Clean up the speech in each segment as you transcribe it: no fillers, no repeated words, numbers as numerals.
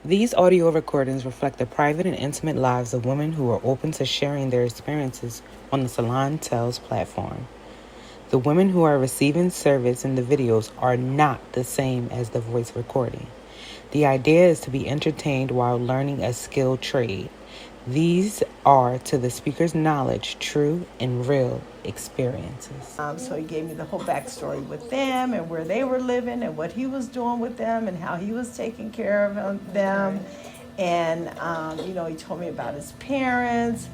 These audio recordings reflect the private and intimate lives of women who are open to sharing their experiences on the Salon Tales platform. The women who are receiving service in the videos are not the same as the voice recording. The idea is to be entertained while learning a skilled trade. These are, to the speaker's knowledge, true and real experiences. So he gave me the whole backstory with them and where they were living and what he was doing with them and how he was taking care of them. And, he told me about his parents,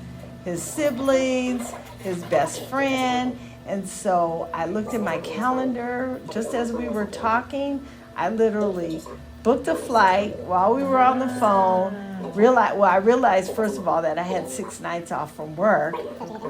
his siblings, his best friend. And so I looked at my calendar just as we were talking. I literally booked a flight while we were on the phone. I realized, first of all, that I had 6 nights off from work,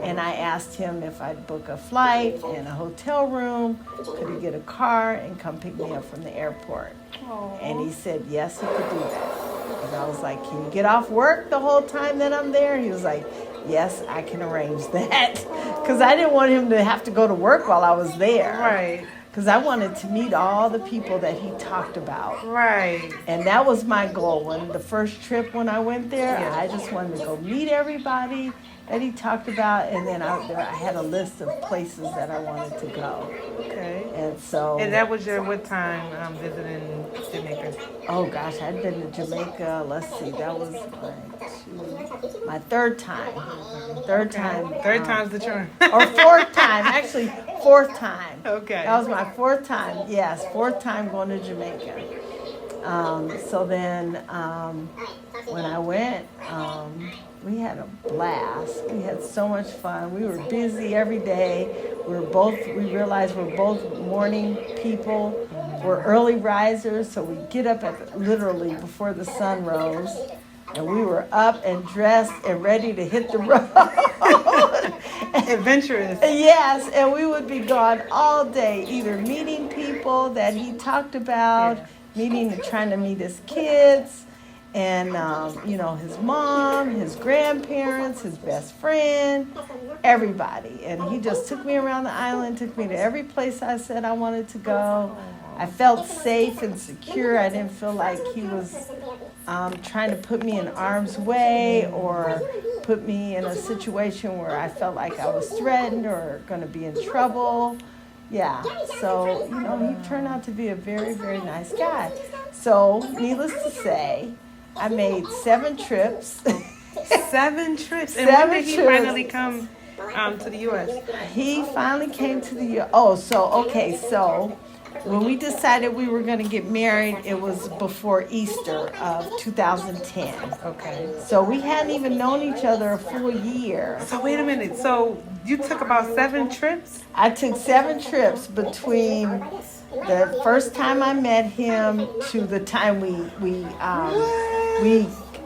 and I asked him if I'd book a flight and a hotel room, could he get a car and come pick me up from the airport. Aww. And he said yes, he could do that. And I was like, can you get off work the whole time that I'm there? He was like, yes, I can arrange that. Because I didn't want him to have to go to work while I was there. Right. Because I wanted to meet all the people that he talked about. Right. And that was my goal. When the first trip when I went there, I just wanted to go meet everybody that he talked about. And then I had a list of places that I wanted to go. Okay. And that was your what time visiting Jamaica? Oh gosh, I'd been to Jamaica, let's see, that was my third time. Third time's the charm. Or fourth time, actually fourth time. Okay. That was my fourth time, yes, fourth time going to Jamaica. So then when I went, we had a blast. We had so much fun. We were busy every day. We realized we're both morning people. We're early risers, so we get up literally before the sun rose. And we were up and dressed and ready to hit the road. Adventurous. Yes, and we would be gone all day, either meeting people that he talked about, trying to meet his kids, and his mom, his grandparents, his best friend, everybody. And he just took me around the island, took me to every place I said I wanted to go. I felt safe and secure. I didn't feel like he was trying to put me in harm's way or put me in a situation where I felt like I was threatened or going to be in trouble. Yeah, so, he turned out to be a very, very nice guy. So, needless to say, I made 7 trips. 7 trips? And when did he finally come to the U.S.? He finally came to the U.S. So when we decided we were going to get married, it was before Easter of 2010. Okay. So we hadn't even known each other a full year. So wait a minute. So you took about 7 trips? I took 7 trips between the first time I met him to the time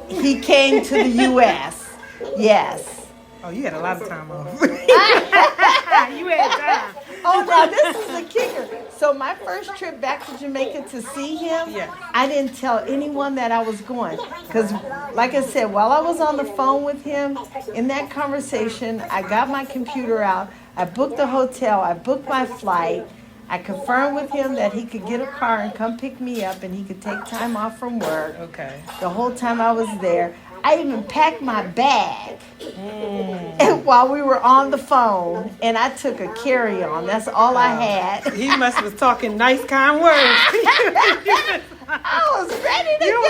he came to the U.S. Yes. Oh, you had a lot of time off. You had time. Oh, now this is the kicker. So my first trip back to Jamaica to see him, I didn't tell anyone that I was going. Because, like I said, while I was on the phone with him, in that conversation, I got my computer out. I booked the hotel. I booked my flight. I confirmed with him that he could get a car and come pick me up and he could take time off from work. Okay. The whole time I was there. I even packed my bag while we were on the phone, and I took a carry-on. That's all I had. He must have was talking nice, kind words. I was ready to go.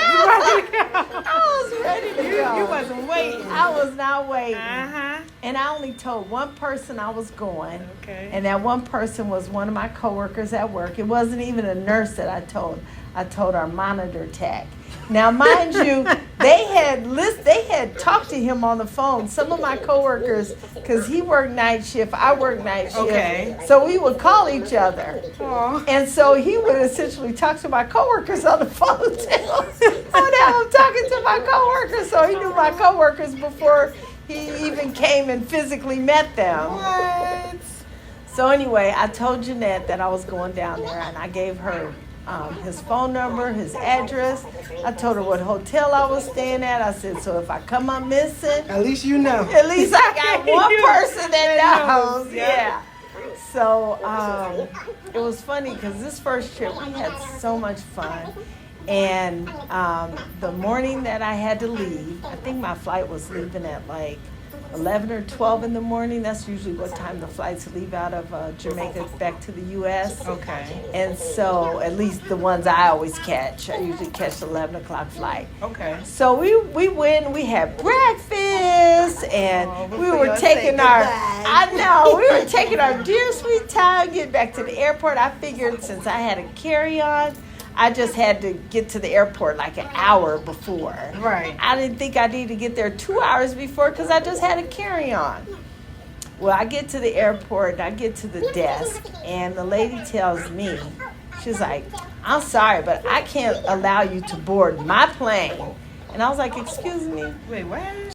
I was ready to go. You wasn't waiting. I was not waiting. Uh-huh. And I only told one person I was going. Okay. And that one person was one of my coworkers at work. It wasn't even a nurse that I told. I told our monitor tech. Now, mind you, they had talked to him on the phone. Some of my coworkers, because he worked night shift, I worked night shift. Okay. So we would call each other. Aww. And so he would essentially talk to my coworkers on the phone too. Oh, now I'm talking to my coworkers. So he knew my coworkers before he even came and physically met them. What? So anyway, I told Jeanette that I was going down there, and I gave her his phone number, his address. I told her what hotel I was staying at. I said, so if I come up missing, at least you know. At least I got one person that knows. Yeah. So it was funny because this first trip we had so much fun. And the morning that I had to leave, I think my flight was leaving at like 11 or 12 in the morning. That's usually what time the flights leave out of Jamaica back to the U.S. Okay. And so, at least the ones I always catch, I usually catch the 11 o'clock flight. Okay. So we went and we had breakfast, and we were taking our, I know, we were taking our dear sweet time getting back to the airport. I figured since I had a carry-on, I just had to get to the airport like an hour before. Right. I didn't think I needed to get there 2 hours before because I just had a carry-on. Well, I get to the airport, and I get to the desk, and the lady tells me, she's like, I'm sorry, but I can't allow you to board my plane. And I was like, excuse me? Wait, what?